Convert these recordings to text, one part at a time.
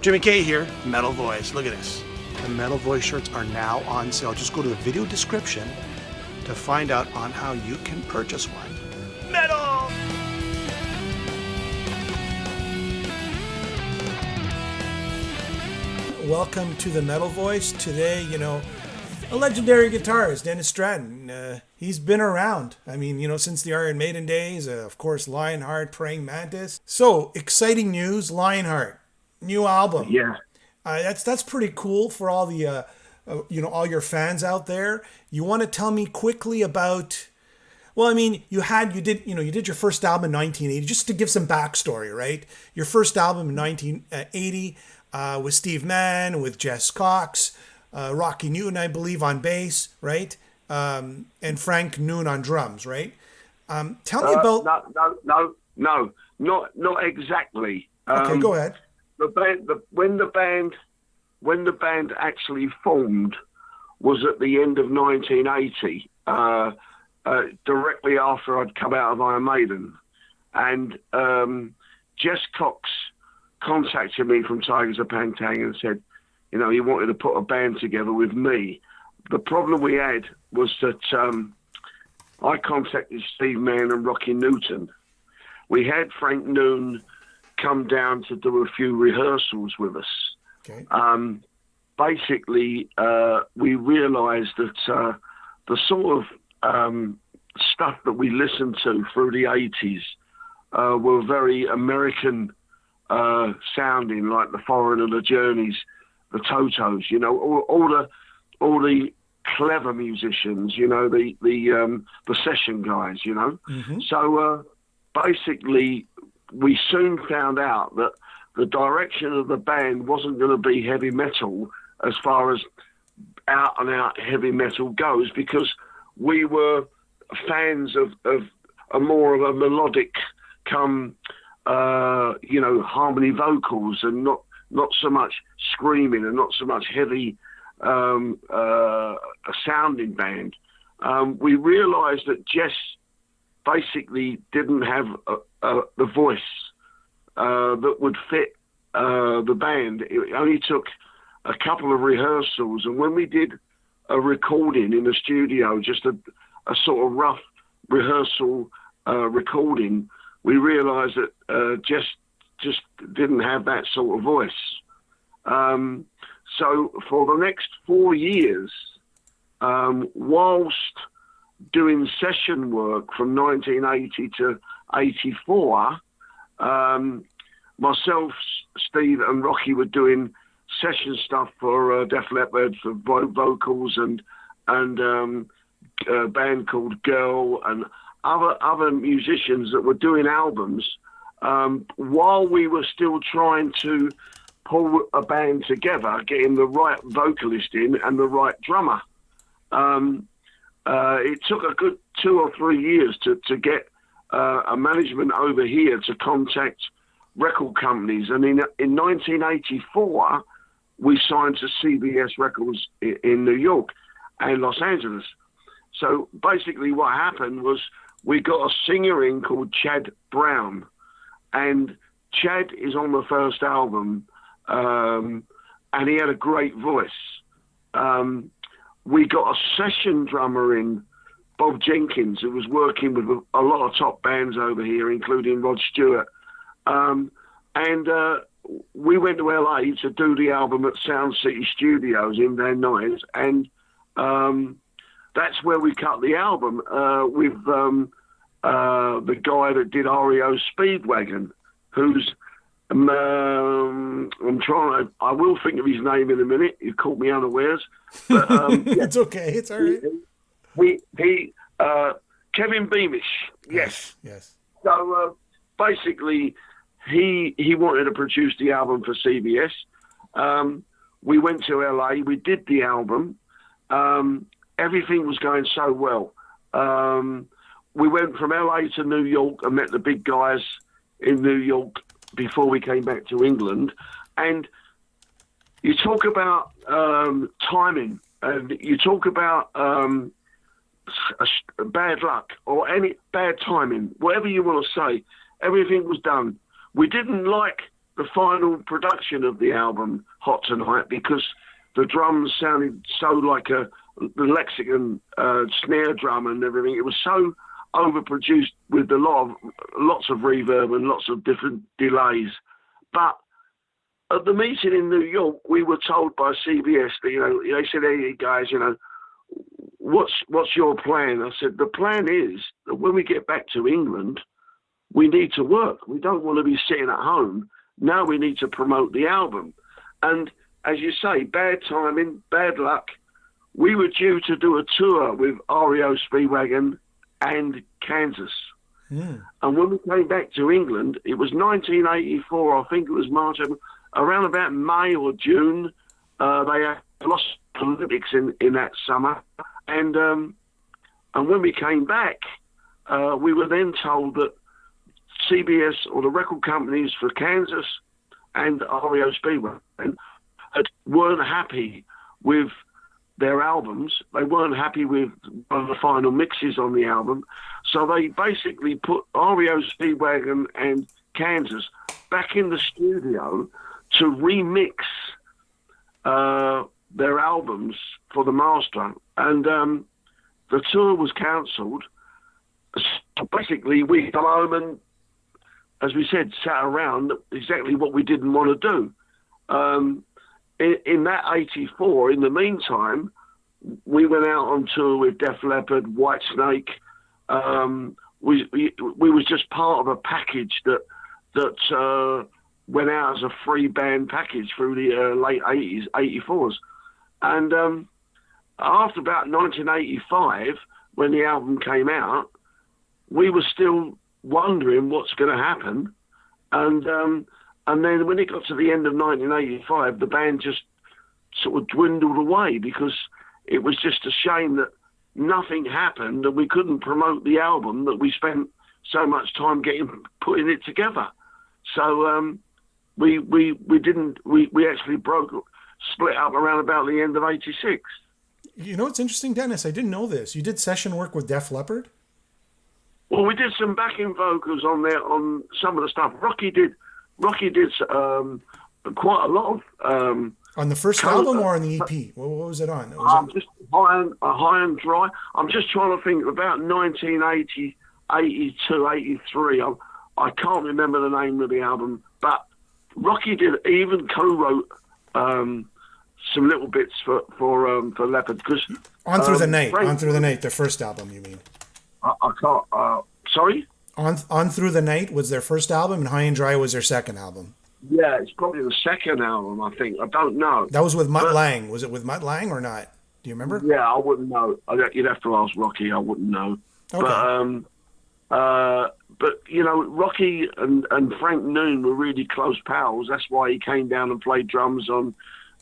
Jimmy K here, Metal Voice. Look at this. The Metal Voice shirts are now on sale. Just go to the video description to find out on how you can purchase one. Metal! Welcome to the Metal Voice. Today, a legendary guitarist, Dennis Stratton. He's been around. I mean, since the Iron Maiden days. Of course, Lionheart, praying Mantis. So, exciting news, Lionheart. New album. Yeah. That's pretty cool for all the, all your fans out there. You want to tell me quickly about... Well, I mean, you did your first album in 1980. Just to give some backstory, right? Your first album in 1980 with Steve Mann, with Jess Cox, Rocky Newton, I believe, on bass, right? And Frank Noon on drums, right? Tell me about... No, not exactly. Okay, go ahead. When the band actually formed was at the end of 1980. Directly after I'd come out of Iron Maiden, and Jess Cox contacted me from Tigers of Pantang and said, he wanted to put a band together with me. The problem we had was that I contacted Steve Mann and Rocky Newton. We had Frank Noon come down to do a few rehearsals with us. Okay. Basically, we realised that the sort of stuff that we listened to through the 80s were very American sounding, like the Foreigner, the Journeys, the Totos, all the clever musicians, the session guys, Mm-hmm. So basically we soon found out that the direction of the band wasn't going to be heavy metal as far as out and out heavy metal goes, because we were fans of a more of a melodic harmony vocals, and not so much screaming and not so much heavy a sounding band. We realised that Jess basically didn't have the voice that would fit the band. It only took a couple of rehearsals, and when we did a recording in the studio, just a sort of rough rehearsal recording, we realised that just didn't have that sort of voice. So for the next 4 years, whilst doing session work from 1980 to 84, myself, Steve and Rocky were doing session stuff for Def Leppard, for vocals, and a band called Girl, and other musicians that were doing albums, while we were still trying to pull a band together, getting the right vocalist in and the right drummer. It took a good 2 or 3 years to get a management over here to contact record companies, and in 1984 we signed to CBS Records in New York and Los Angeles. So basically what happened was we got a singer in called Chad Brown, and Chad is on the first album, and he had a great voice. We got a session drummer in, Bob Jenkins, who was working with a lot of top bands over here, including Rod Stewart. And we went to LA to do the album at Sound City Studios in Van Nuys, and that's where we cut the album with the guy that did REO Speedwagon, who's I will think of his name in a minute. You caught me unawares, but It's okay. It's all right. Kevin Beamish, yes. So basically, he wanted to produce the album for CBS. We went to LA. We did the album. Everything was going so well. We went from LA to New York and met the big guys in New York before we came back to England. And you talk about timing, and you talk about bad luck or any bad timing, whatever you want to say. Everything was done. We didn't like the final production of the album, Hot Tonight, because the drums sounded so like the Lexicon snare drum and everything. It was so overproduced with lots of reverb and lots of different delays. But at the meeting in New York, we were told by CBS that, they said, "Hey guys, what's your plan?" I said, "The plan is that when we get back to England, we need to work. We don't want to be sitting at home. Now we need to promote the album." And as you say, bad timing, bad luck. We were due to do a tour with REO Speedwagon and Kansas. Mm. And when we came back to England, it was 1984, I think it was March, around about May or June, they had lost the Olympics in that summer. And when we came back, we were then told that CBS, or the record companies for Kansas and REO Speedway, weren't happy with their albums. They weren't happy with one of the final mixes on the album. So they basically put REO Speedwagon and Kansas back in the studio to remix their albums for the master. And the tour was cancelled. So basically, we come home and, as we said, sat around exactly what we didn't want to do. In that 84, in the meantime, we went out on tour with Def Leppard, Whitesnake. We was just part of a package that went out as a free band package through the late 80s, 84s. And after about 1985, when the album came out, we were still wondering what's going to happen. And then when it got to the end of 1985, the band just sort of dwindled away because it was just a shame that nothing happened and we couldn't promote the album that we spent so much time putting it together. So we actually split up around about the end of 86. It's interesting, Dennis. I didn't know this. You did session work with Def Leppard? Well, we did some backing vocals on there on some of the stuff. Rocky did quite a lot of. On the first album or on the EP? What was it on? Just high and dry. I'm just trying to think about 1980, 82, 83. I can't remember the name of the album, but Rocky even co-wrote some little bits for Leppard because On Through the Night, their first album, you mean? I can't. Sorry. On Through the Night was their first album, and High and Dry was their second album. Yeah, it's probably the second album, I think. I don't know. That was with Mutt Lange. Was it with Mutt Lange or not? Do you remember? Yeah, I wouldn't know. You'd have to ask Rocky. I wouldn't know. Okay. But Rocky and Frank Noon were really close pals. That's why he came down and played drums on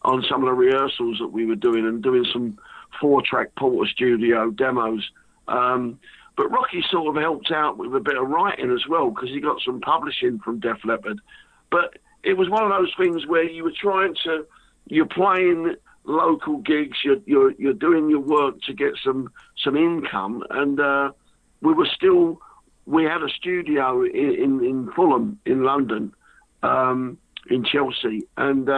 some of the rehearsals that we were doing and doing some 4-track Porter Studio demos. But Rocky sort of helped out with a bit of writing as well because he got some publishing from Def Leppard. But it was one of those things where you're playing local gigs, you're doing your work to get some income, and we had a studio in Fulham, in London, in Chelsea, and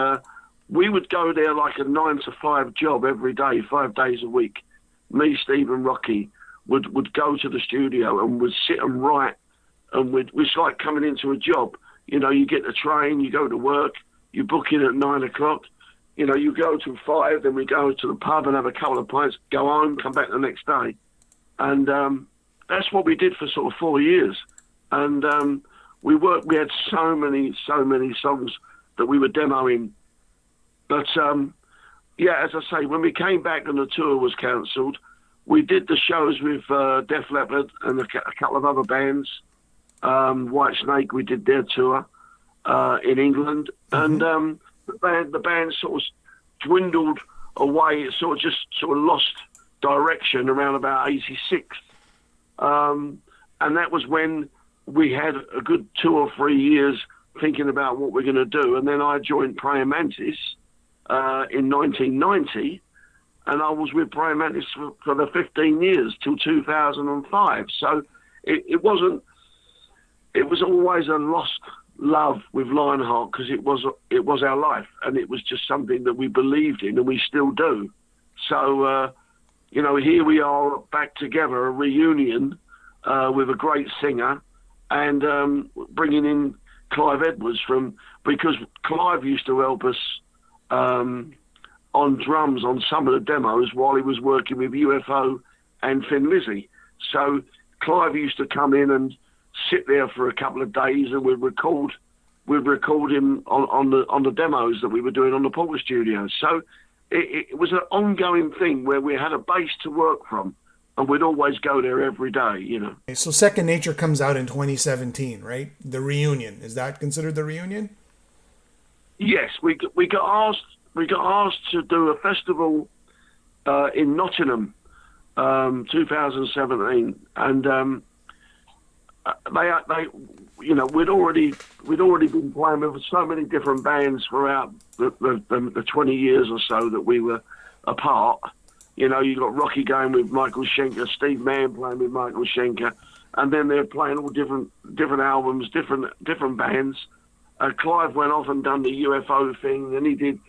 we would go there like a 9 to 5 job every day, 5 days a week. Me, Steve, and Rocky would go to the studio and would sit and write, and it's like coming into a job. You get the train, you go to work, you book in at 9 o'clock, you go till 5, then we go to the pub and have a couple of pints, go home, come back the next day. And that's what we did for sort of 4 years. And we had so many songs that we were demoing. But as I say, when we came back and the tour was cancelled, we did the shows with Def Leppard and a couple of other bands. Whitesnake, we did their tour in England, and the band sort of dwindled away. It sort of lost direction around about 86, and that was when we had a good 2 or 3 years thinking about what we're going to do. And then I joined Praying Mantis in 1990, and I was with Praying Mantis for the 15 years till 2005. So it wasn't. It was always a lost love with Lionheart because it was our life, and it was just something that we believed in, and we still do. So, here we are back together, a reunion with a great singer, and bringing in Clive Edwards because Clive used to help us on drums on some of the demos while he was working with UFO and Thin Lizzy. So Clive used to come in and sit there for a couple of days, and we'd record him on the demos that we were doing on the Porter Studios. So it was an ongoing thing where we had a base to work from, and we'd always go there every day, So Second Nature comes out in 2017, right? The reunion. Is that considered the reunion? Yes, we got asked to do a festival in Nottingham, 2017, and we'd already been playing with so many different bands throughout the 20 years or so that we were apart. You got Rocky going with Michael Schenker, Steve Mann playing with Michael Schenker, and then they're playing all different albums, different bands. Clive went off and done the UFO thing, and he did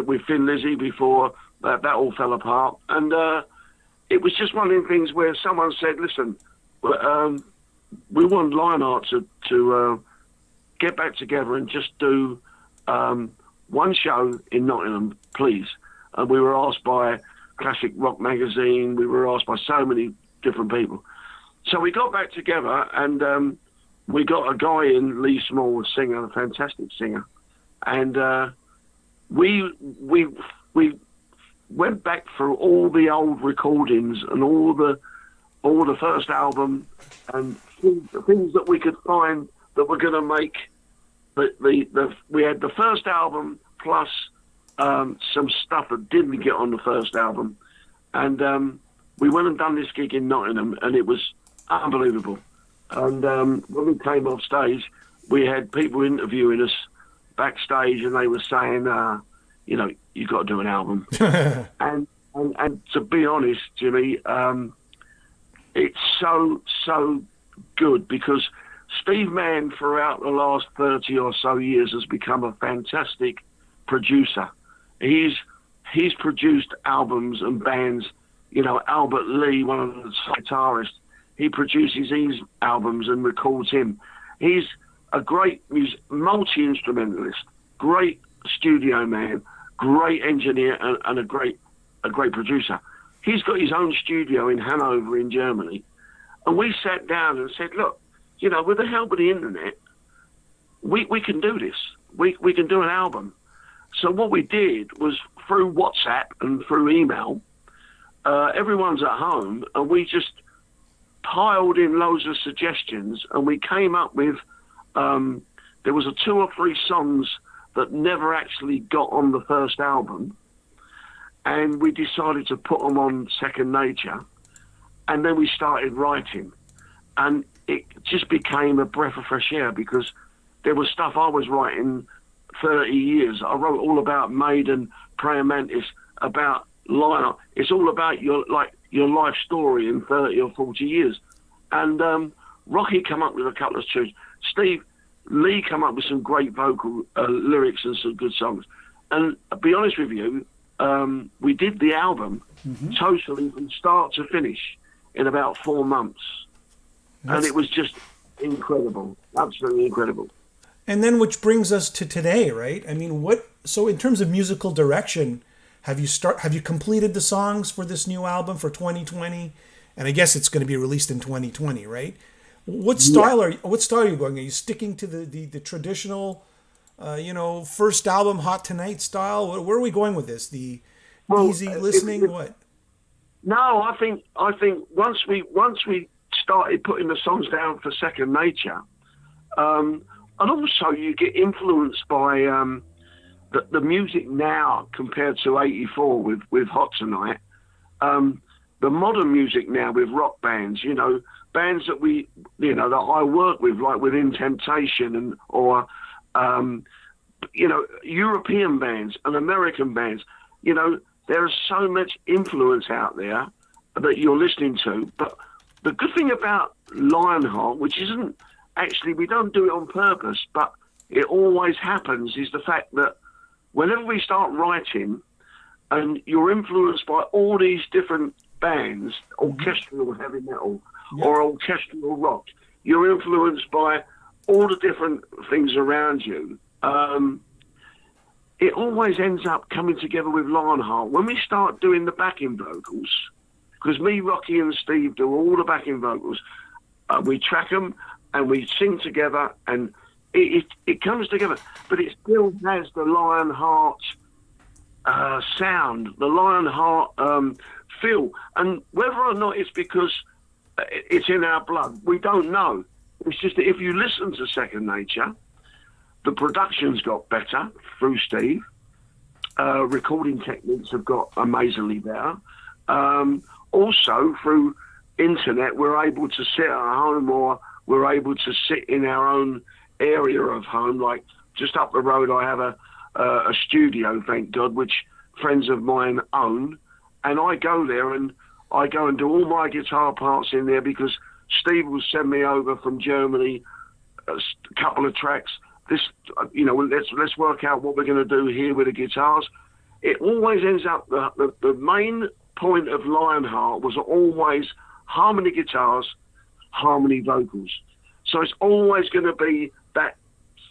with Thin Lizzy before that all fell apart. And it was just one of the things where someone said, listen, we want Lionheart to get back together and just do one show in Nottingham, please. And we were asked by Classic Rock Magazine, we were asked by so many different people. So we got back together, and we got a guy in, Lee Small, a singer, a fantastic singer. And we went back through all the old recordings and all the first album, and the things that we could find that were going to make we had the first album plus some stuff that didn't get on the first album, and we went and done this gig in Nottingham, and it was unbelievable. And when we came off stage, we had people interviewing us backstage, and they were saying, you've got to do an album. and to be honest, Jimmy, it's so good, because Steve Mann, throughout the last 30 or so years, has become a fantastic producer. He's produced albums and bands. Albert Lee, one of the guitarists, he produces his albums and records him. He's a great multi-instrumentalist, great studio man, great engineer, and a great producer. He's got his own studio in Hanover in Germany. And we sat down and said, look, with the help of the internet, we can do this. We can do an album. So what we did was, through WhatsApp and through email, everyone's at home, and we just piled in loads of suggestions, and we came up with, there was 2 or 3 songs that never actually got on the first album, and we decided to put them on Second Nature, and then we started writing, and it just became a breath of fresh air, because there was stuff I was writing 30 years. I wrote all about Maiden, Prayer Mantis, about Lionheart. It's all about your life story in 30 or 40 years. And Rocky come up with a couple of tunes. Steve Lee come up with some great vocal lyrics and some good songs. And I'll be honest with you, we did the album totally from start to finish in about 4 months. And it was just incredible, absolutely incredible. And then, which brings us to today, right? I mean, so in terms of musical direction, have you completed the songs for this new album for 2020? And I guess it's going to be released in 2020, right? What style are you going? Are you sticking to the traditional, first album Hot Tonight style? Where are we going with this? The easy listening? What? No, I think once we started putting the songs down for Second Nature, and also you get influenced by the music now compared to '84 with Hot Tonight. The modern music now with rock bands, bands that that I work with, like within Temptation or European bands and American bands. There is so much influence out there that you're listening to. But the good thing about Lionheart, which isn't actually, we don't do it on purpose, but it always happens is the fact that whenever we start writing and you're influenced by all these different bands, orchestral heavy metal or orchestral rock, you're influenced by all the different things around you. It always ends up coming together with Lionheart. When we start doing the backing vocals, because me, Rocky and Steve do all the backing vocals, we track them and we sing together and it comes together, but it still has the Lionheart sound, the Lionheart feel. And whether or not it's because it's in our blood, we don't know. It's just that if you listen to Second Nature, the production's got better through Steve. Recording techniques have got amazingly better. Also, through internet, we're able to sit at home, or we're able to sit in our own area of home. Like just up the road, I have a studio, thank God, which friends of mine own, and I go there and I go and do all my guitar parts in there because Steve will send me over from Germany a couple of tracks. This, let's work out what we're going to do here with the guitars. It always ends up the main point of Lionheart was always harmony guitars, harmony vocals. So it's always going to be that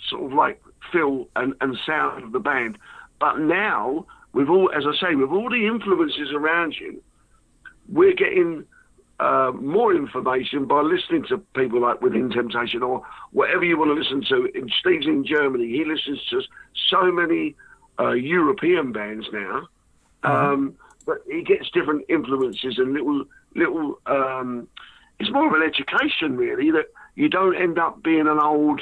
sort of like feel and sound of the band. But now, with all, as I say, with all the influences around you, we're getting more information by listening to people like Within Temptation or whatever you want to listen to. Steve's in Germany. He listens to so many European bands now, but he gets different influences and little. It's more of an education, really, that you don't end up being an old,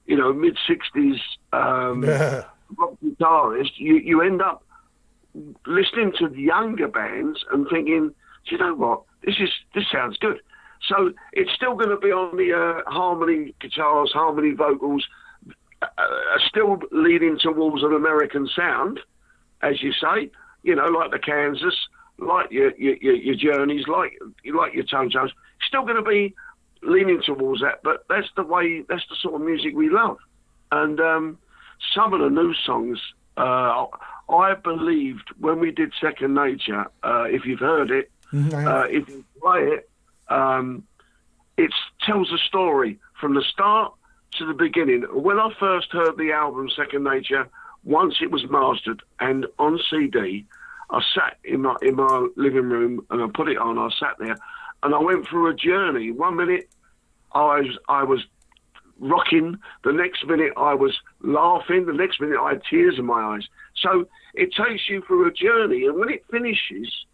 mid-60s rock guitarist. You end up listening to the younger bands and thinking, do you know what? This sounds good. So it's still going to be on the harmony guitars, harmony vocals, still leading towards an American sound, as you say. Like the Kansas, like your Journeys, like your Totos. Still going to be leaning towards that, but that's the sort of music we love. And some of the new songs, I believed when we did Second Nature, if you've heard it, if you play it, it tells a story from the start to the beginning. When I first heard the album Second Nature, once it was mastered and on CD, I sat in my living room and I put it on. I sat there and I went through a journey. 1 minute I was rocking, the next minute I was laughing, the next minute I had tears in my eyes. So it takes you through a journey, and when it finishes,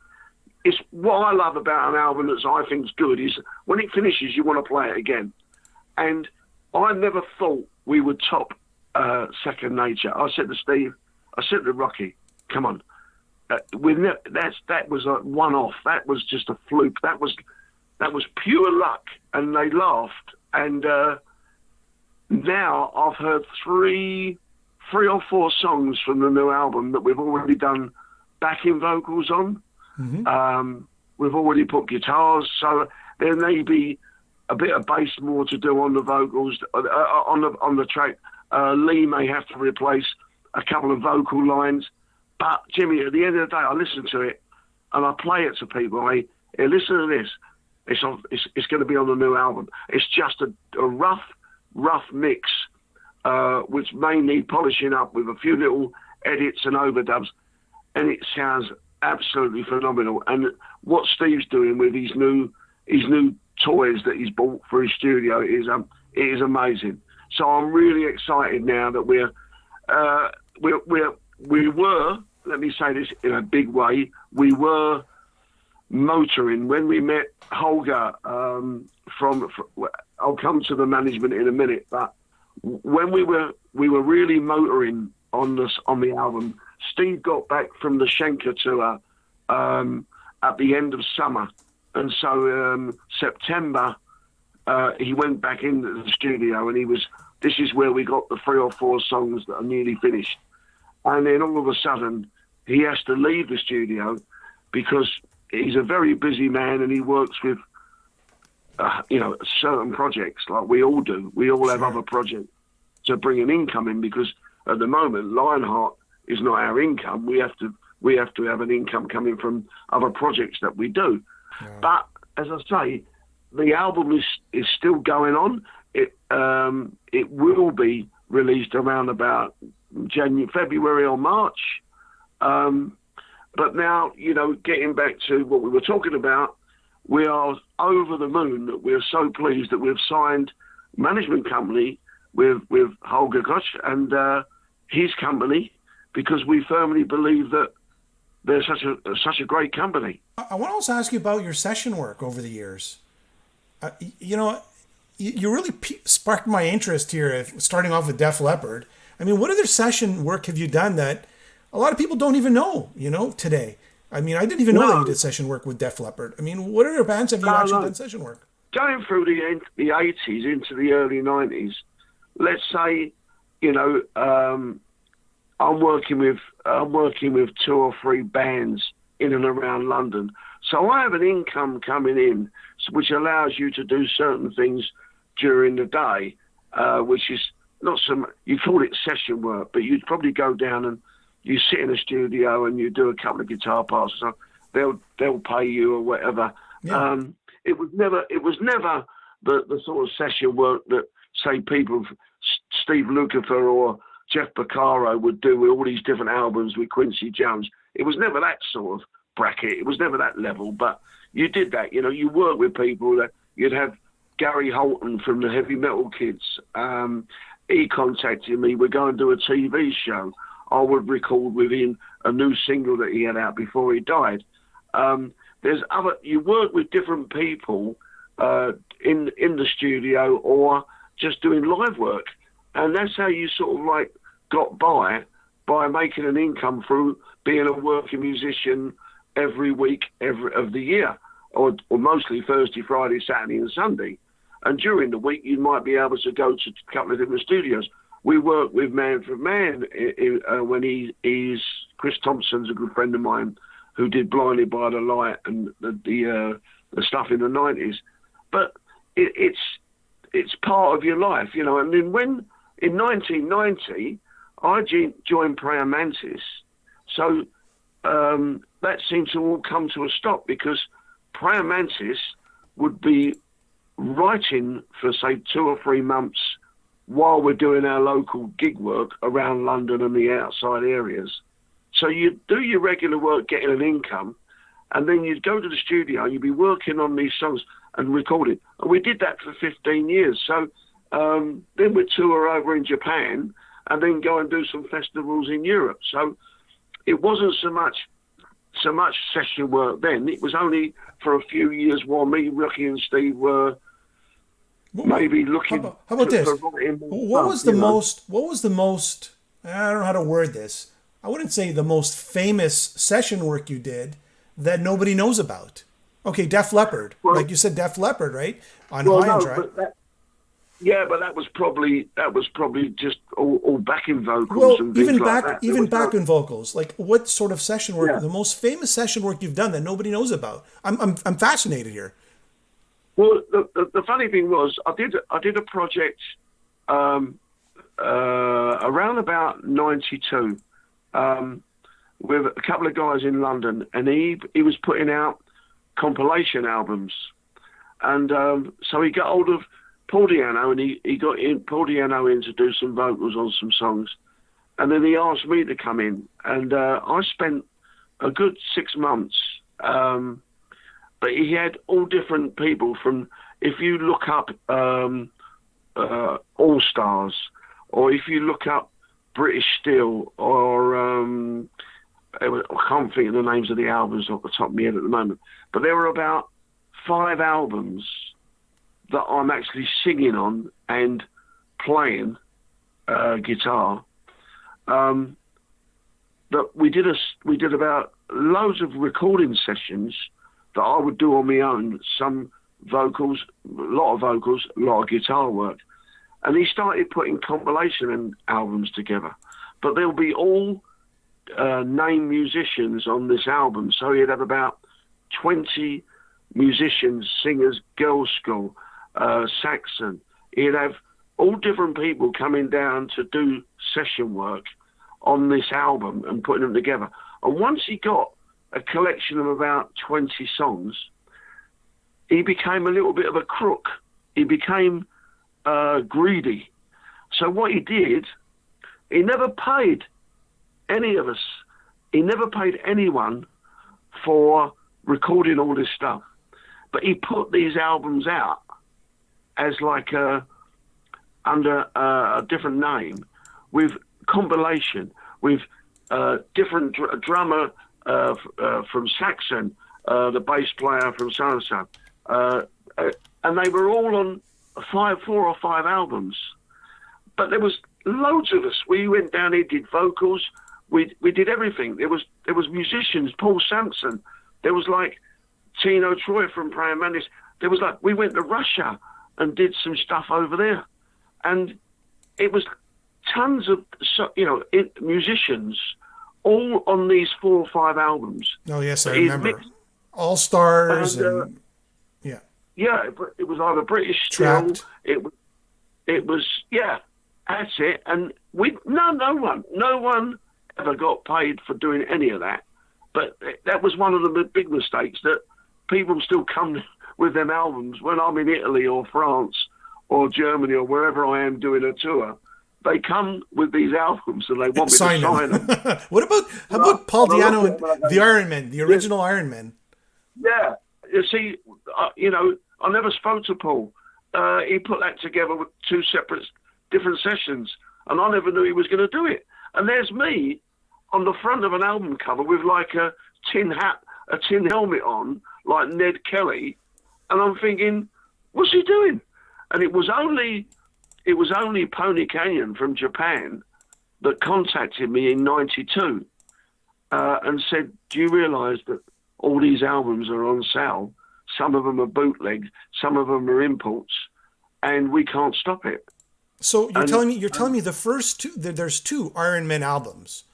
it's what I love about an album that I think is good is when it finishes, you want to play it again. And I never thought we would top Second Nature. I said to Steve, I said to Rocky, come on. That was a one-off. That was just a fluke. That was pure luck, and they laughed. And now I've heard three or four songs from the new album that we've already done backing vocals on. We've already put guitars, so there may be a bit of bass more to do on the vocals on the track. Lee may have to replace a couple of vocal lines. But, Jimmy, at the end of the day, I listen to it and I play it to people. Hey, listen to this. It's going to be on the new album. It's just a rough mix, which may need polishing up with a few little edits and overdubs. And it sounds absolutely phenomenal. And what Steve's doing with his new toys that he's bought for his studio is amazing. So I'm really excited now that we were, let me say this in a big way, we were motoring when we met Holger from I'll come to the management in a minute, but when we were really motoring on the album, Steve got back from the Schenker tour at the end of summer, and so September he went back into the studio, and this is where we got the 3 or 4 songs that are nearly finished. And then all of a sudden, he has to leave the studio because he's a very busy man and he works with, certain projects like we all do. We all have other projects. to bring an income in, because at the moment Lionheart is not our income. We have to have an income coming from other projects that we do. Yeah. But as I say, the album is still going on. It will be released around about February or March. But now, getting back to what we were talking about, we are over the moon that we're so pleased that we've signed management company with Holger Koch and his company, because we firmly believe that they're such a great company. I want to also ask you about your session work over the years. You really sparked my interest here, starting off with Def Leppard. I mean, what other session work have you done that a lot of people don't even know, today? I mean, I didn't even know that you did session work with Def Leppard. I mean, what other bands have you actually done session work? Going through the 80s into the early 90s, let's say, I'm working with 2 or 3 bands in and around London. So I have an income coming in, which allows you to do certain things during the day, which is not so much, you call it session work, but you'd probably go down and you sit in a studio and you do a couple of guitar parts. So they'll pay you or whatever. Yeah. It was never the sort of session work that, say, people, Steve Lukather or Jeff Porcaro would do with all these different albums with Quincy Jones. It was never that sort of bracket. It was never that level. But you did that. You work with people that you'd have Gary Holton from the Heavy Metal Kids. He contacted me. We're going to do a TV show. I would record with him a new single that he had out before he died. You work with different people in the studio or just doing live work. And that's how you sort of like got by making an income through being a working musician every week of the year, or mostly Thursday, Friday, Saturday and Sunday. And during the week, you might be able to go to a couple of different studios. We work with Man for Man when he's Chris Thompson's a good friend of mine who did Blinded by the Light and the stuff in the 90s. But it's part of your life, And then when in 1990, I joined Prayer Mantis, so that seemed to all come to a stop, because Prayer Mantis would be writing for, say, 2 or 3 months while we're doing our local gig work around London and the outside areas. So you'd do your regular work, getting an income, and then you'd go to the studio and you'd be working on these songs and recording. And we did that for 15 years. So then we'd tour over in Japan and then go and do some festivals in Europe. So it wasn't so much session work then. It was only for a few years while me, Rocky and Steve were maybe looking. How about this? What was the most, I don't know how to word this, I wouldn't say the most famous session work you did that nobody knows about. Okay, Def Leppard. Well, like you said, Def Leppard, right? On High and Dry. But that was probably just all backing vocals and things like that. Even backing vocals. Like, what sort of session work? Yeah. The most famous session work you've done that nobody knows about. I'm fascinated here. Well, the funny thing was, I did a project around about 92 with a couple of guys in London, and he was putting out compilation albums, and so he got hold of Paul Diano, and he got Paul Diano in to do some vocals on some songs, and then he asked me to come in, and I spent a good 6 months. But he had all different people from, if you look up All Stars, or if you look up British Steel, or I can't think of the names of the albums off the top of my head at the moment, but there were about 5 albums that I'm actually singing on and playing guitar. That we did about loads of recording sessions that I would do on my own, some vocals, a lot of guitar work. And he started putting compilation albums together. But there'll be all named musicians on this album. So he'd have about 20 musicians, singers, girls' school, Saxon. He'd have all different people coming down to do session work on this album and putting them together. And once he got a collection of about 20 songs, he became a little bit of a crook. He became greedy. So what he did, he never paid any of us. He never paid anyone for recording all this stuff. But he put these albums out as like under a different name, with compilation, with different drummer from Saxon, the bass player from so-and-so. And they were all on 4 or 5 albums. But there was loads of us. We went down here, did vocals, we did everything. There was musicians, Paul Sampson. There was like Tino Troy from Praying Mantis. There was like, we went to Russia and did some stuff over there. And it was tons of, musicians all on these 4 or 5 albums. Oh, yes, I remember. All Stars and yeah. Yeah, it was either British Trapped. Steel. It was, yeah, that's it. And no one ever got paid for doing any of that. But that was one of the big mistakes, that people still come with them albums when I'm in Italy or France or Germany or wherever I am doing a tour. They come with these albums and they want me to sign them. How about Paul Di'Anno and the Iron Men, the original Iron Men? Yeah. You see, I never spoke to Paul. He put that together with 2 separate different sessions, and I never knew he was going to do it. And there's me on the front of an album cover with like a tin hat, a tin helmet on, like Ned Kelly, and I'm thinking, what's he doing? And it was only Pony Canyon from Japan that contacted me in '92 and said, do you realise that all these albums are on sale? Some of them are bootlegs, some of them are imports, and we can't stop it. So you're telling me the first 2, there's 2 Iron Man albums.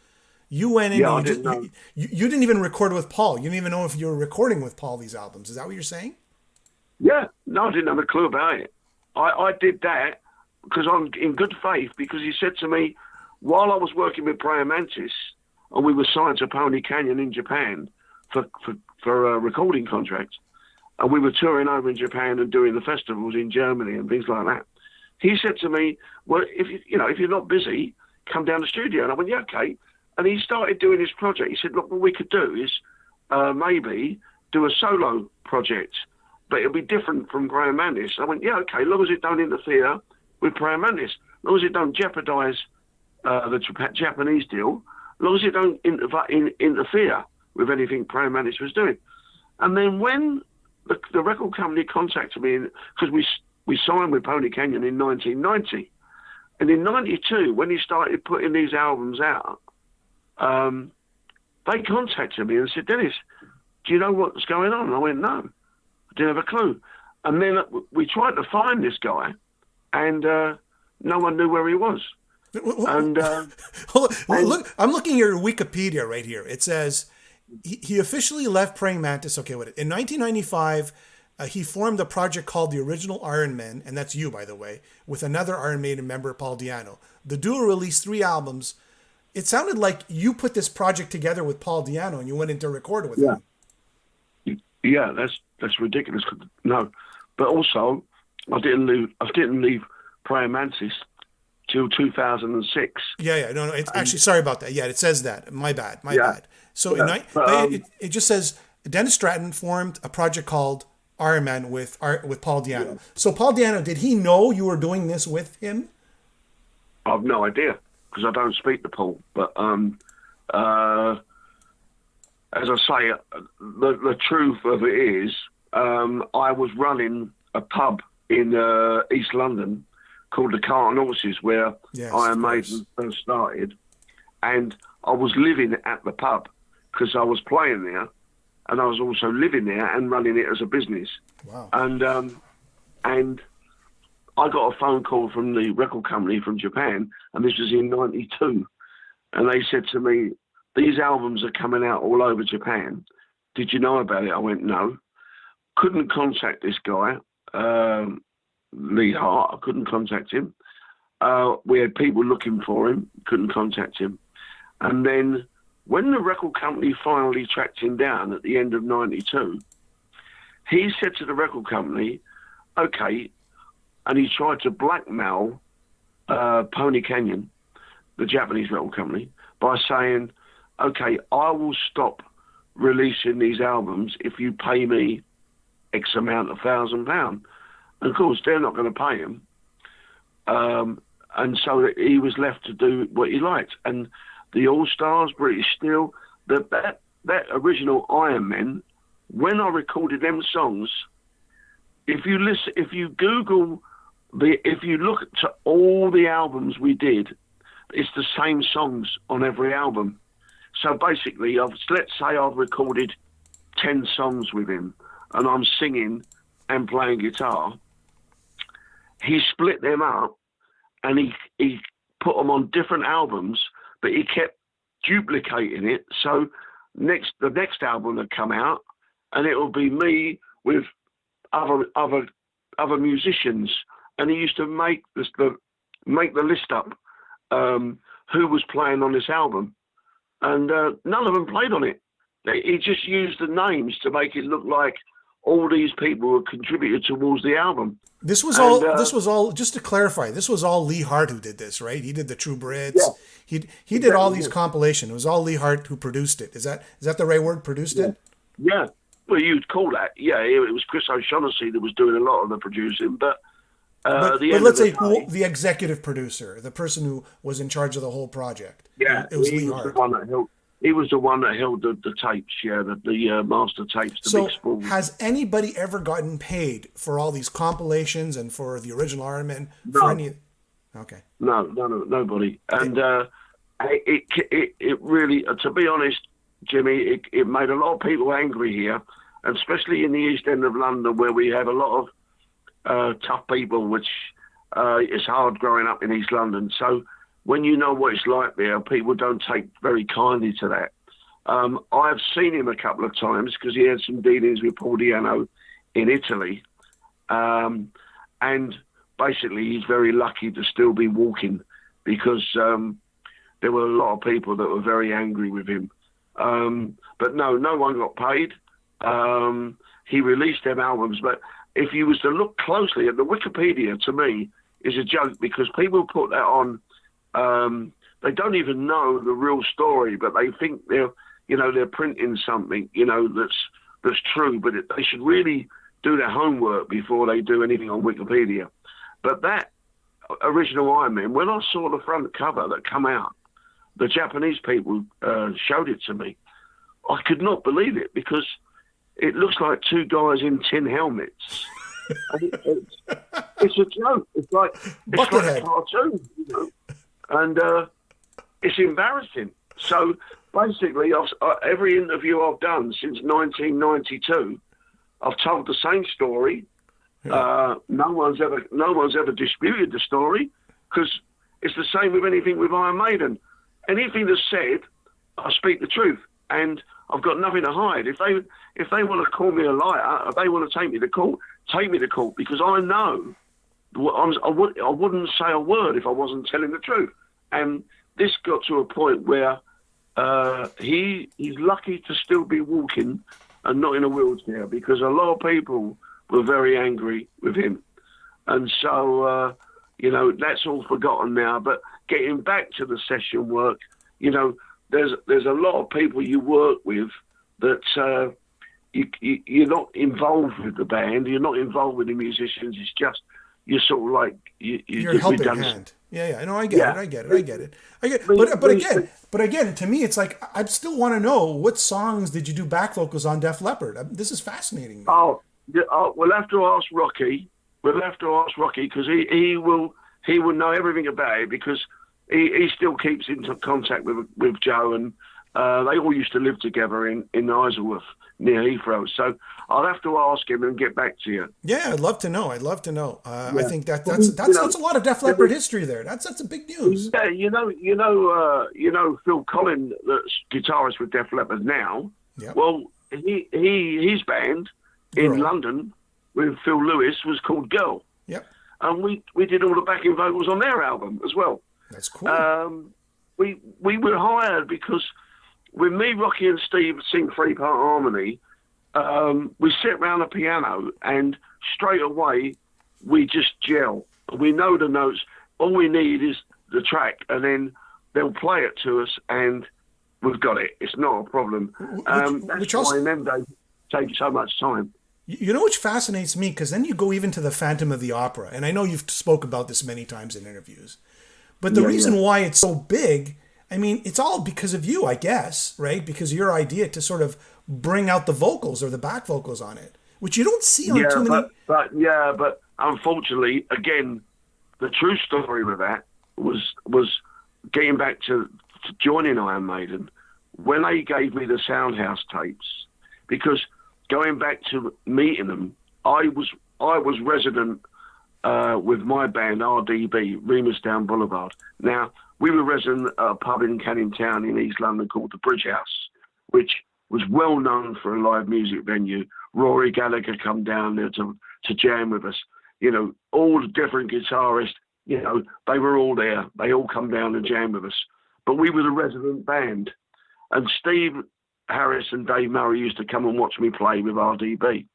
You went in and you didn't even record with Paul. You didn't even know if you were recording with Paul these albums. Is that what you're saying? Yeah. No, I didn't have a clue about it. I did that because I'm in good faith, because he said to me, while I was working with Praying Mantis and we were signed to Pony Canyon in Japan for a recording contract, and we were touring over in Japan and doing the festivals in Germany and things like that, he said to me, well, if you're not busy, come down the studio. And I went, yeah, okay. And he started doing his project. He said, look, what we could do is maybe do a solo project, but it'll be different from Praying Mantis. I went, yeah, okay, as long as it don't interfere with Praying Mantis, as long as it don't jeopardise the Japanese deal, as long as it don't interfere with anything Praying Mantis was doing. And then when the record company contacted me, because we signed with Pony Canyon in 1990, and in '92, when he started putting these albums out, they contacted me and said, Dennis, do you know what's going on? And I went, no, I didn't have a clue. And then we tried to find this guy, and no one knew where he was. And look, I'm looking at your Wikipedia right here. It says he officially left Praying Mantis. Okay, what? In 1995, he formed a project called the Original Iron Men, and that's you, by the way, with another Iron Maiden member, Paul Di'Anno. The duo released 3 albums. It sounded like you put this project together with Paul Di'Anno and you went in to record with him. Yeah, that's ridiculous. No, but also I didn't leave Praying Mantis till 2006. Yeah. No. It's actually, sorry about that. Yeah, it says that. My bad. So it just says Dennis Stratton formed a project called Iron Man with Paul Di'Anno. Yeah. So Paul Di'Anno, did he know you were doing this with him? I've no idea, because I don't speak to Paul. But as I say, the truth of it is, I was running a pub in East London called the Cart and Horses, where Iron Maiden first started, and I was living at the pub because I was playing there, and I was also living there and running it as a business. Wow. And I got a phone call from the record company from Japan, and this was in '92, and they said to me, these albums are coming out all over Japan. Did you know about it? I went, no. Couldn't contact this guy, Hart. I couldn't contact him. We had people looking for him, couldn't contact him. And then when the record company finally tracked him down at the end of 92, he said to the record company, okay, and he tried to blackmail Pony Canyon, the Japanese record company, by saying, okay, I will stop releasing these albums if you pay me X amount of £1,000. And of course, they're not going to pay him. And so he was left to do what he liked. And the All-Stars, British Steel, that original Iron Men, when I recorded them songs, if you Google, if you look to all the albums we did, it's the same songs on every album. So basically, let's say I've recorded 10 songs with him, and I'm singing and playing guitar. He split them up, and he put them on different albums, but he kept duplicating it. So the next album would come out, and it will be me with other musicians, and he used to make the list up who was playing on this album, and none of them played on it. He just used the names to make it look like all these people had contributed towards the album. This was all. Just to clarify, this was all Lee Hart who did this, right? He did the True Brits. Yeah. He did all these compilations. It was all Lee Hart who produced it. Is that the right word? Produced it? Yeah. Well, you'd call that. Yeah, it was Chris O'Shaughnessy that was doing a lot of the producing, but let's say the executive producer, the person who was in charge of the whole project. Yeah, it was Lee Hart. He was the one that held the tapes, the master tapes, the big spool. Has anybody ever gotten paid for all these compilations and for the original Iron Man? No. Okay. No, nobody. And it really, to be honest, Jimmy, it made a lot of people angry here, and especially in the East End of London, where we have a lot of tough people, which is hard growing up in East London. So when you know what it's like there, people don't take very kindly to that. I've seen him a couple of times because he had some dealings with Paul Diano in Italy. And basically, he's very lucky to still be walking because there were a lot of people that were very angry with him. But no one got paid. He released them albums. But if you was to look closely at the Wikipedia, to me, is a joke because people put that on. They don't even know the real story, but they think they're printing something, that's true. But they should really do their homework before they do anything on Wikipedia. But that original Iron Man, when I saw the front cover that come out, the Japanese people showed it to me. I could not believe it because it looks like two guys in tin helmets. It's a joke. It's like a cartoon, and it's embarrassing. So basically, every interview I've done since 1992, I've told the same story. Yeah. No one's ever disputed the story because it's the same with anything with Iron Maiden. Anything that's said, I speak the truth, and I've got nothing to hide. If they want to call me a liar, if they want to take me to court, because I know I wouldn't say a word if I wasn't telling the truth. And this got to a point where he's lucky to still be walking and not in a wheelchair because a lot of people were very angry with him. And so, that's all forgotten now. But getting back to the session work, there's a lot of people you work with that you're not involved with the band, you're not involved with the musicians. It's just you're sort of like you're a helping hand. Yeah. I know. I get it. But again, to me, it's like I still want to know what songs did you do back vocals on Def Leppard? This is fascinating. We'll have to ask Rocky. Because he will know everything about it because he still keeps in contact with Joe, and they all used to live together in Isleworth near Heathrow. So I'll have to ask him and get back to you. Yeah, I'd love to know. I think that's a lot of Def Leppard history there. That's a big news. Yeah, Phil Collins, that's guitarist with Def Leppard now. Yep. Well, his band in London with Phil Lewis was called Girl. Yep. and we did all the backing vocals on their album as well. That's cool. We were hired because when me, Rocky, and Steve sing 3-part harmony, we sit around the piano and straight away we just gel. We know the notes. All we need is the track, and then they'll play it to us, and we've got it. It's not a problem. That's why in them days it takes so much time. You know, which fascinates me, because then you go even to the Phantom of the Opera, and I know you've spoke about this many times in interviews, but the reason why it's so big, I mean, it's all because of you, I guess, right? Because of your idea to sort of bring out the vocals or the back vocals on it, which you don't see on too many. But unfortunately, again, the true story with that was getting back to joining Iron Maiden when they gave me the Soundhouse tapes, because going back to meeting them, I was resident with my band RDB, Remusdown Boulevard. Now, we were resident at a pub in Canning Town in East London called the Bridge House, which was well known for a live music venue. Rory Gallagher come down there to jam with us. You know, all the different guitarists, you know, they were all there. They all come down and jam with us. But we were the resident band. And Steve Harris and Dave Murray used to come and watch me play with RDB.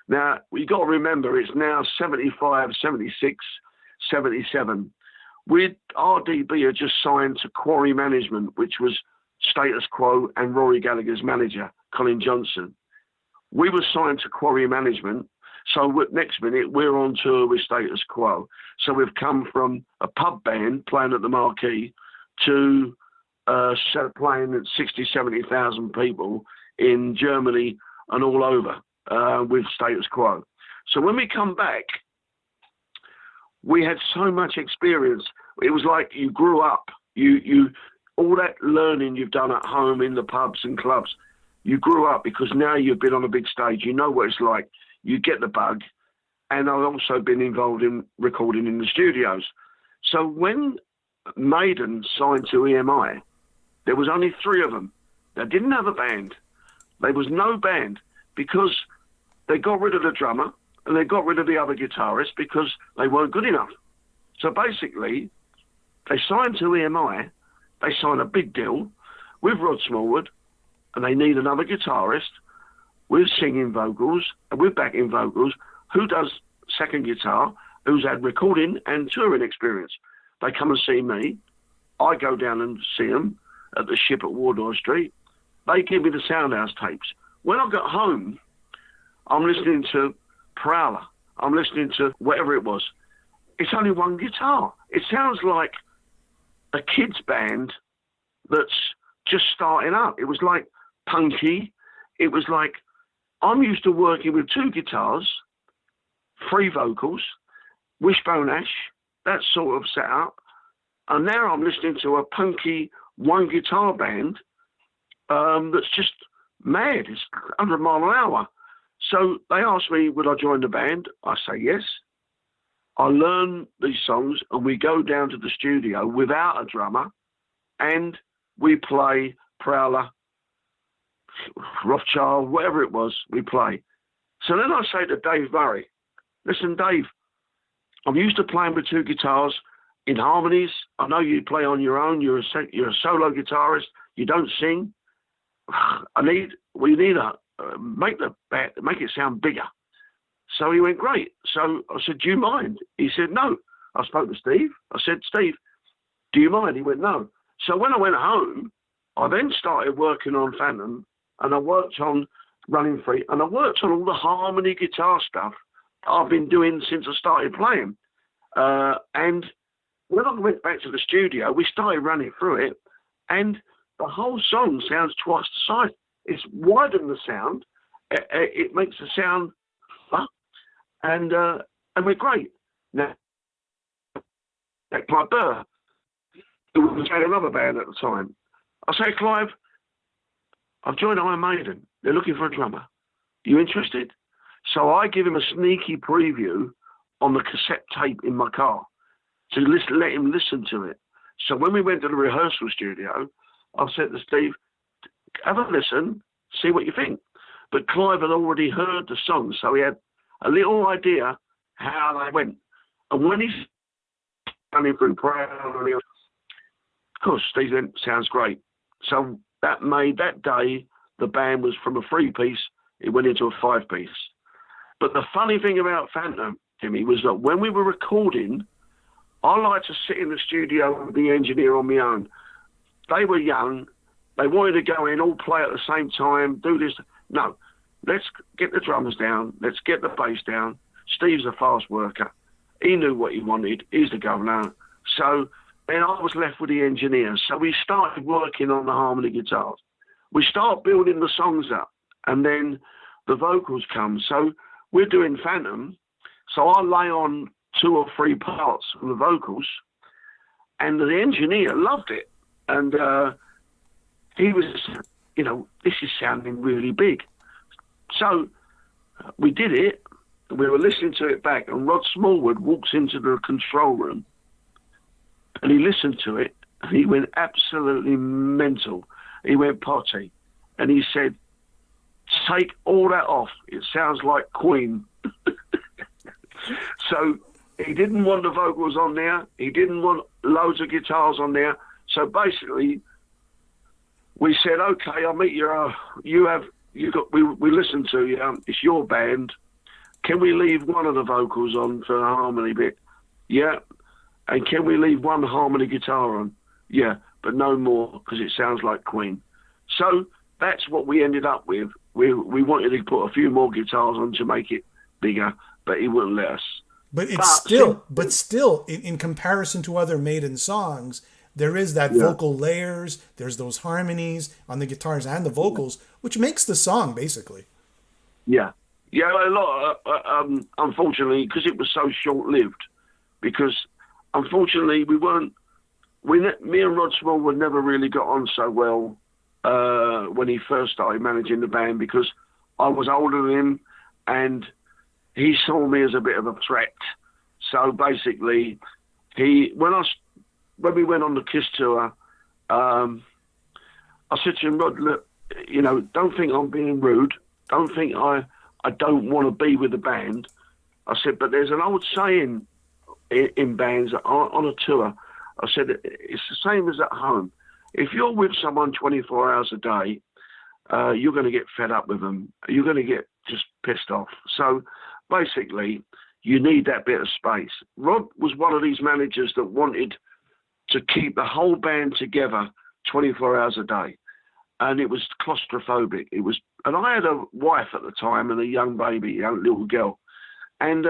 Now, you got to remember, it's now 75, 76, 77. RDB had just signed to Quarry Management, which was Status Quo and Rory Gallagher's manager, Colin Johnson. We were signed to Quarry Management, so next minute we're on tour with Status Quo. So we've come from a pub band playing at the Marquee to playing at 60, 70,000 people in Germany and all over with Status Quo. So when we come back, we had so much experience. It was like you grew up. You all that learning you've done at home in the pubs and clubs, you grew up because now you've been on a big stage. You know what it's like. You get the bug. And I've also been involved in recording in the studios. So when Maiden signed to EMI, there was only 3 of them. They didn't have a band. There was no band because they got rid of the drummer and they got rid of the other guitarist because they weren't good enough. So basically, they signed to EMI. They signed a big deal with Rod Smallwood, and they need another guitarist with singing vocals and with backing vocals who does second guitar, who's had recording and touring experience. They come and see me. I go down and see them at the Ship at Wardour Street. They give me the Soundhouse tapes. When I got home, I'm listening to Prowler. I'm listening to whatever it was. It's only one guitar. It sounds like a kid's band that's just starting up. It was like punky. It was like, I'm used to working with 2 guitars, 3 vocals, Wishbone Ash, that sort of setup. And now I'm listening to a punky 1 guitar band that's just mad. It's 100 mile an hour. So they asked me, would I join the band? I say yes. I learn these songs and we go down to the studio without a drummer and we play Prowler, Rothschild, whatever it was, we play. So then I say to Dave Murray, listen, Dave, I'm used to playing with 2 guitars in harmonies. I know you play on your own. You're a solo guitarist. You don't sing. We need make it sound bigger. So he went, great. So I said, do you mind? He said, no. I spoke to Steve. I said, Steve, do you mind? He went, no. So when I went home, I then started working on Phantom, and I worked on Running Free, and I worked on all the harmony guitar stuff I've been doing since I started playing. And when I went back to the studio, we started running through it, and the whole song sounds twice the size. It's widened the sound. It makes the sound and we're great. Now, Clive Burr, who was in another band at the time, I say, Clive, I've joined Iron Maiden. They're looking for a drummer. You interested? So I give him a sneaky preview on the cassette tape in my car to let him listen to it. So when we went to the rehearsal studio, I said to Steve, have a listen, see what you think. But Clive had already heard the song, so he had a little idea how they went. And when he's running through Brown, of course, Steve went, sounds great. So that made that day, the band was from a 3-piece, it went into a 5-piece. But the funny thing about Phantom, Jimmy, was that when we were recording, I like to sit in the studio with the engineer on my own. They were young. They wanted to go in, all play at the same time, do this. No, let's get the drums down. Let's get the bass down. Steve's a fast worker. He knew what he wanted. He's the governor. So then I was left with the engineers. So we started working on the harmony guitars. We start building the songs up, and then the vocals come. So we're doing Phantom. So I lay on 2 or 3 parts from the vocals, and the engineer loved it. And he was, this is sounding really big. So we did it. We were listening to it back, and Rod Smallwood walks into the control room, and he listened to it, and he went absolutely mental. He went potty, and he said, "Take all that off. It sounds like Queen." So he didn't want the vocals on there. He didn't want loads of guitars on there. So basically, we said, "Okay, I'll meet you. We listened to you. It's your band. Can we leave one of the vocals on for the harmony bit?" "Yeah." "And can we leave one harmony guitar on?" "Yeah, but no more, because it sounds like Queen." So that's what we ended up with. We wanted to put a few more guitars on to make it bigger, but he wouldn't let us. But still, in comparison to other Maiden songs, there is that vocal layers. There's those harmonies on the guitars and the vocals, which makes the song basically. Yeah, a lot. Unfortunately, because it was so short-lived. Because unfortunately, me and Rod Smallwood never really got on so well when he first started managing the band, because I was older than him, and he saw me as a bit of a threat. So basically, when we went on the Kiss tour, I said to him, "Rod, look, don't think I'm being rude. Don't think I don't want to be with the band." I said, "But there's an old saying in bands on a tour." I said, "It's the same as at home. If you're with someone 24 hours a day, you're going to get fed up with them. You're going to get just pissed off. So basically, you need that bit of space." Rod was one of these managers that wanted to keep the whole band together 24 hours a day. And it was claustrophobic. And I had a wife at the time and a young baby, a young little girl. And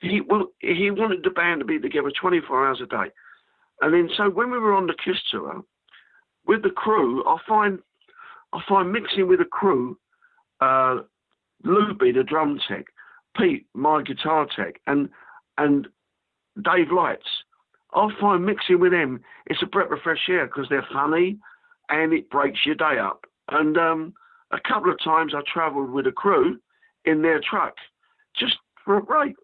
he wanted the band to be together 24 hours a day. And then, so when we were on the Kiss tour, with the crew, I find mixing with the crew, Luby, the drum tech, Pete, my guitar tech, and Dave Lights, I find mixing with them, it's a breath of fresh air, because they're funny and it breaks your day up. And a couple of times I travelled with a crew in their truck just for a break.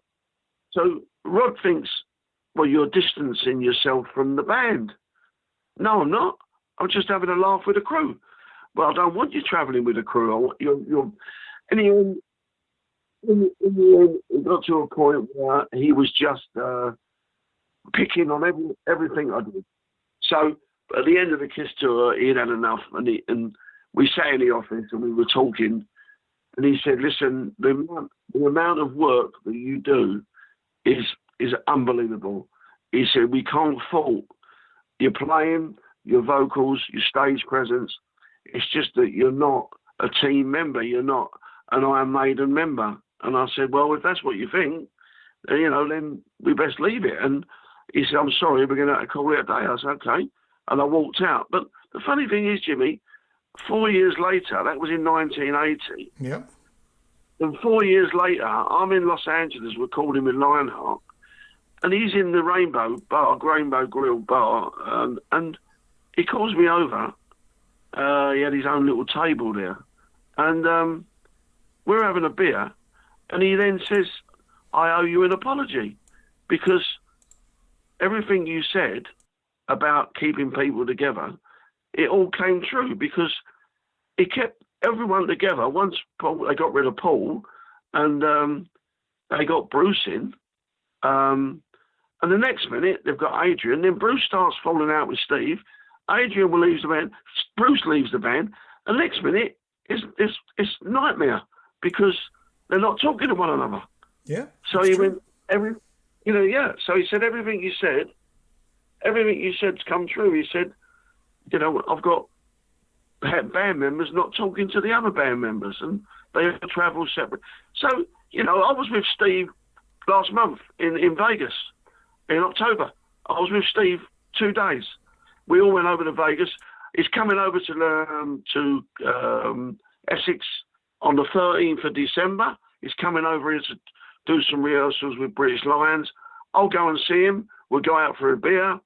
So Rod thinks, "Well, you're distancing yourself from the band." "No, I'm not. I'm just having a laugh with the crew." "Well, I don't want you travelling with the crew. I want you're. In the end, it got to a point where he was just picking on everything I did. So at the end of the Kiss tour, he'd had enough, and we sat in the office and we were talking, and he said, "Listen, the amount of work that you do is unbelievable." He said, "We can't fault your playing, your vocals, your stage presence. It's just that you're not a team member. You're not an Iron Maiden member." And I said, "Well, if that's what you think, then we best leave it." And he said, "I'm sorry, we're going to have to call it a day." I said, "Okay." And I walked out. But the funny thing is, Jimmy, 4 years later, that was in 1980. Yeah. And 4 years later, I'm in Los Angeles recording with Lionheart, and he's in the Rainbow Grill bar, and he calls me over. He had his own little table there, and we're having a beer, and he then says, "I owe you an apology, because everything you said about keeping people together, it all came true, because he kept everyone together. Once they got rid of Paul, and they got Bruce in, And the next minute, they've got Adrian. Then Bruce starts falling out with Steve. Adrian leaves the band. Bruce leaves the band. And the next minute, it's nightmare because they're not talking to one another. Yeah. So he went, So he said, everything you said's come true. He said, I've got band members not talking to the other band members and they have to travel separate. So, I was with Steve last month in Vegas in October. I was with Steve 2 days. We all went over to Vegas. He's coming over to Essex on the 13th of December. He's coming over here to do some rehearsals with British Lions. I'll go and see him. We'll go out for a beer.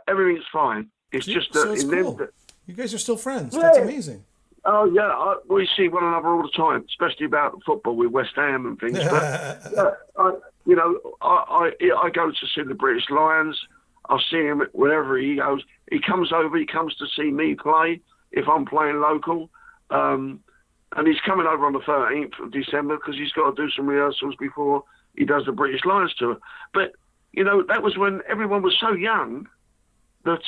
Everything's fine. It's just that... So it's cool. You guys are still friends. Yeah. That's amazing. Oh, yeah. We see one another all the time, especially about football with West Ham and things. But, I go to see the British Lions. I'll see him wherever he goes. He comes over. He comes to see me play if I'm playing local. And he's coming over on the 13th of December because he's got to do some rehearsals before he does the British Lions tour. But, that was when everyone was so young that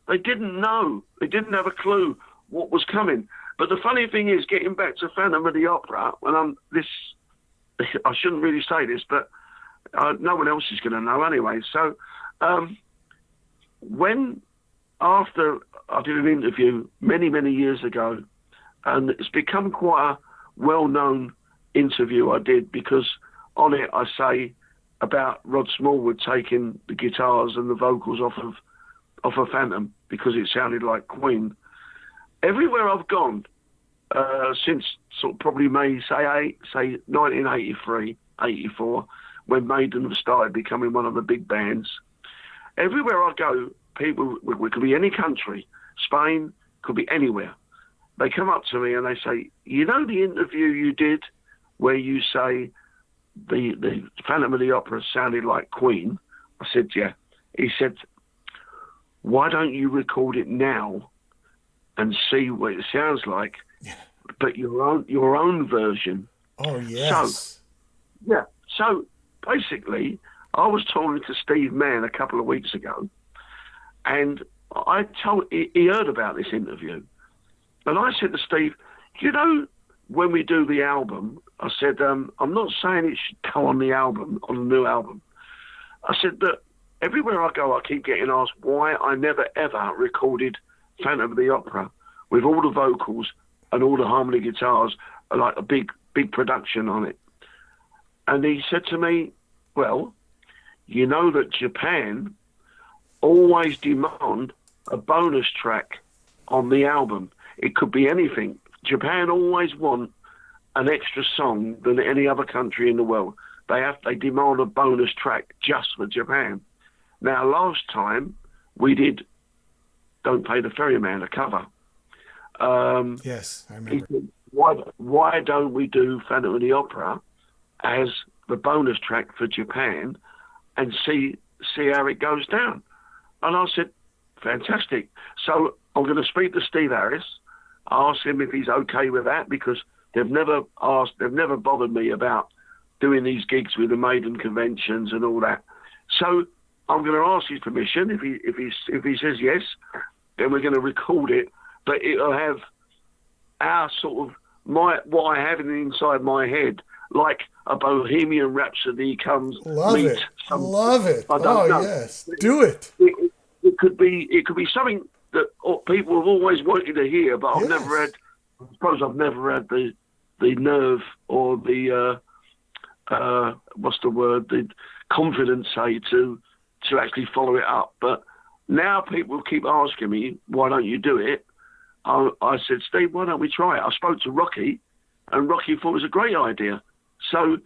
they didn't know. They didn't have a clue what was coming. But the funny thing is, getting back to Phantom of the Opera, I shouldn't really say this, but no one else is going to know anyway. So after I did an interview many, many years ago, and it's become quite a well-known interview I did because on it I say about Rod Smallwood taking the guitars and the vocals off of Phantom because it sounded like Queen. Everywhere I've gone since sort of probably May, say 1983, 84, when Maiden have started becoming one of the big bands, everywhere I go, people, it could be any country, Spain, could be anywhere, they come up to me and they say, the interview you did where you say the Phantom of the Opera sounded like Queen? I said, yeah. He said, why don't you record it now and see what it sounds like, but your own version? Oh, yes. So basically, I was talking to Steve Mann a couple of weeks ago, and he heard about this interview, and I said to Steve, when we do the album, I said, I'm not saying it should go on the album, on the new album. I said that everywhere I go, I keep getting asked why I never ever recorded Phantom of the Opera with all the vocals and all the harmony guitars, like a big production on it. And he said to me, well, that Japan always demand a bonus track on the album. It could be anything. Japan always want an extra song than any other country in the world. They demand a bonus track just for Japan. Now, last time we did Don't Pay the Ferryman, a cover. Yes, I remember. He said, why don't we do Phantom of the Opera as the bonus track for Japan and see how it goes down? And I said, fantastic. So I'm going to speak to Steve Harris. I asked him if he's okay with that because they've never bothered me about doing these gigs with the Maiden conventions and all that. So I'm going to ask his permission. If he says yes, then we're going to record it. But it'll have our sort of what I have inside my head, like a Bohemian Rhapsody comes. Love it. I don't know. Yes, do it. It could be something that people have always wanted to hear, but I've never had. I suppose I've never had the nerve or the what's the word? The confidence, say, to actually follow it up. But now people keep asking me, why don't you do it? I said, Steve, why don't we try it? I spoke to Rocky, and Rocky thought it was a great idea. So,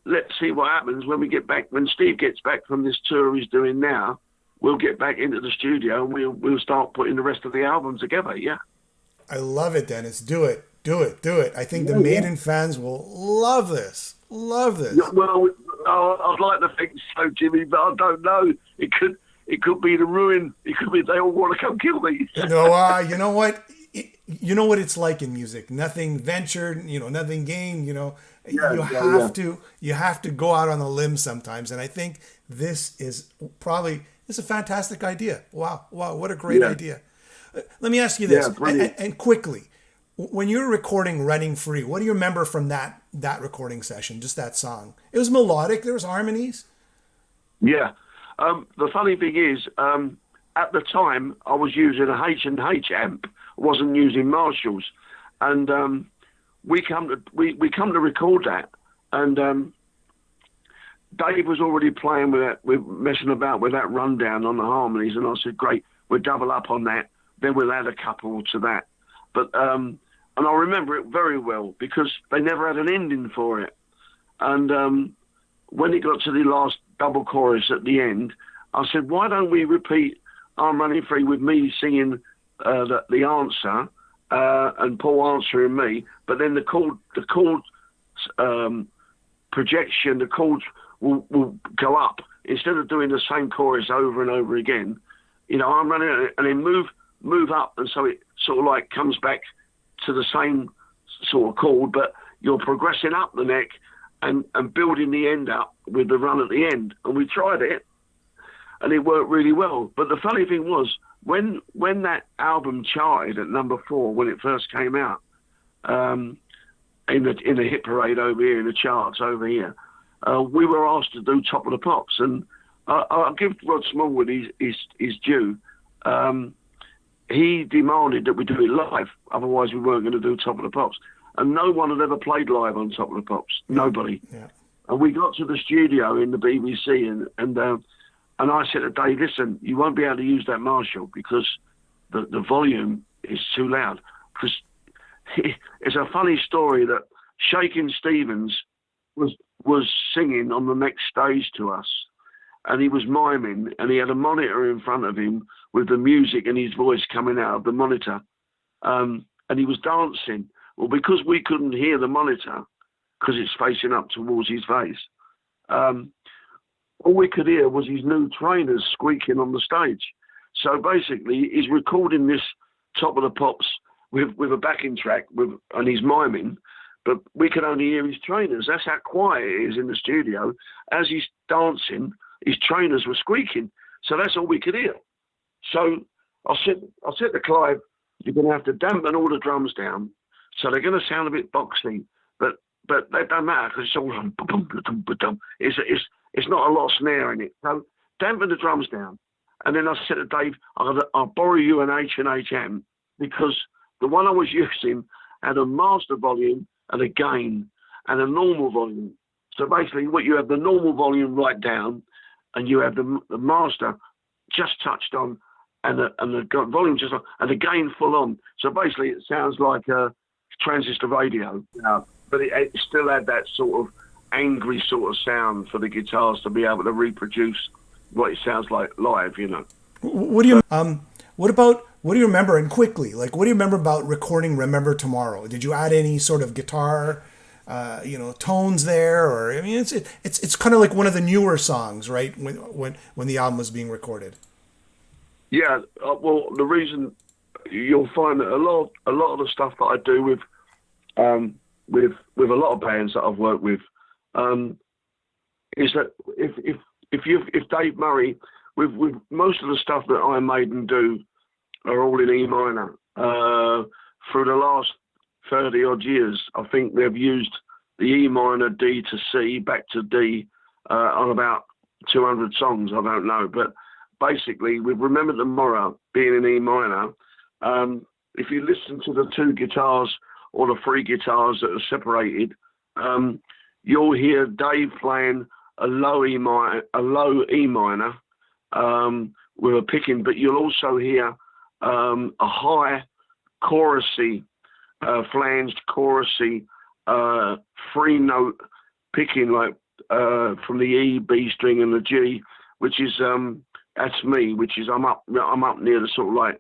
let's see what happens when we get back. When Steve gets back from this tour he's doing now, we'll get back into the studio and we'll start putting the rest of the album together. Yeah. I love it, Dennis. Do it. I think the Maiden fans will love this. Yeah, well, I'd like to think so, Jimmy, but I don't know. It could be the ruin. It could be they all want to come kill me. No, you know what? you know what it's like in music. Nothing ventured, nothing gained. Yeah, You yeah, have to go out on a limb sometimes. And I think this is a fantastic idea. Wow, what a great yeah, idea. Let me ask you yeah, this, brilliant. and quickly, when you're recording "Running Free," what do you remember from that recording session? Just that song. It was melodic. There was harmonies. Yeah. The funny thing is, at the time, I was using a H&H amp. I wasn't using Marshalls. And we come to record that. And Dave was already playing with that, messing about with that rundown on the harmonies. And I said, great, we'll double up on that. Then we'll add a couple to that. But and I remember it very well because they never had an ending for it. And when it got to the last double chorus at the end, I said, why don't we repeat I'm Running Free with me singing the answer and Paul answering me, but then the chord projection, the chords will go up. Instead of doing the same chorus over and over again, I'm running and then move up, and so it sort of like comes back to the same sort of chord, but you're progressing up the neck and building the end up with the run at the end. And we tried it, and it worked really well. But the funny thing was, when that album charted at number 4 when it first came out, in the hit parade over here, in the charts over here, we were asked to do Top of the Pops, and I'll give Rod Smallwood his due. He demanded that we do it live, otherwise we weren't going to do Top of the Pops. And no one had ever played live on Top of the Pops. Nobody. Yeah. And we got to the studio in the BBC, and I said to Dave, listen, you won't be able to use that Marshall because the volume is too loud. Because it's a funny story that Shakin' Stevens was singing on the next stage to us, and he was miming, and he had a monitor in front of him with the music and his voice coming out of the monitor, and he was dancing. Well, because we couldn't hear the monitor because it's facing up towards his face, all we could hear was his new trainers squeaking on the stage. So basically, he's recording this Top of the Pops with a backing track and he's miming, but we could only hear his trainers. That's how quiet it is in the studio. As he's dancing, his trainers were squeaking. So that's all we could hear. So I said to Clive, you're going to have to dampen all the drums down. So they're going to sound a bit boxy, but that don't matter because it's all it's not a lot of snare in it. So dampen the drums down. And then I said to Dave, I'll borrow you an H&H amp because the one I was using had a master volume and a gain and a normal volume. So basically what you have the normal volume right down and you have the master just touched on and the volume just on and the gain full on. So basically it sounds like a transistor radio, but it still had that sort of angry sort of sound for the guitars to be able to reproduce what it sounds like live, What do you remember, and quickly, like what do you remember about recording Remember Tomorrow? Did you add any sort of guitar tones there, or I mean it's kind of like one of the newer songs, right, when the album was being recorded? Yeah, well, the reason you'll find that a lot of the stuff that I do with a lot of bands that I've worked with is that if Dave Murray, with most of the stuff that Iron Maiden do are all in E minor. Through the last 30 odd years, I think they've used the E minor D to C back to D on about 200 songs. I don't know, but basically with Remember Tomorrow being in E minor, if you listen to the two guitars or the three guitars that are separated, you'll hear Dave playing a low E minor with a picking, but you'll also hear a high chorusy, flanged chorusy, 3-note picking like from the E, B string, and the G, which is that's me, which is I'm up near the sort of like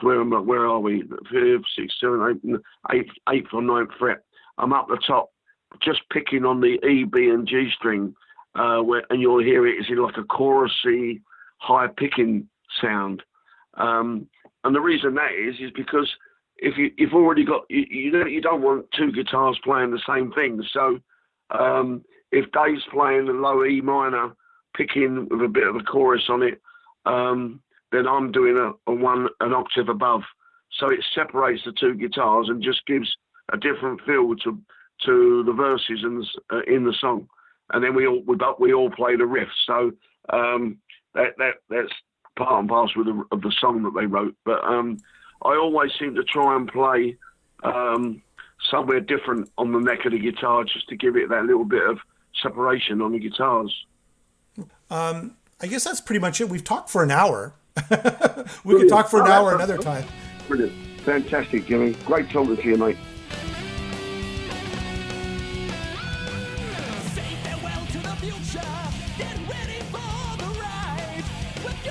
where are we? 5th, 6th, 7th, 8th or 9th fret. I'm up the top, just picking on the E, B, and G string, and you'll hear it is in like a chorusy, high picking sound. And the reason that is because if you've already got you don't want two guitars playing the same thing. So if Dave's playing a low E minor, picking with a bit of a chorus on it, then I'm doing an octave above. So it separates the two guitars and just gives a different feel to the verses in the song. And then we all play the riff. So that's part and parcel of the song that they wrote. But I always seem to try and play somewhere different on the neck of the guitar, just to give it that little bit of separation on the guitars. I guess that's pretty much it. We've talked for an hour. We could talk for an hour another time. Brilliant. Fantastic, Jimmy. Great talking to you, mate.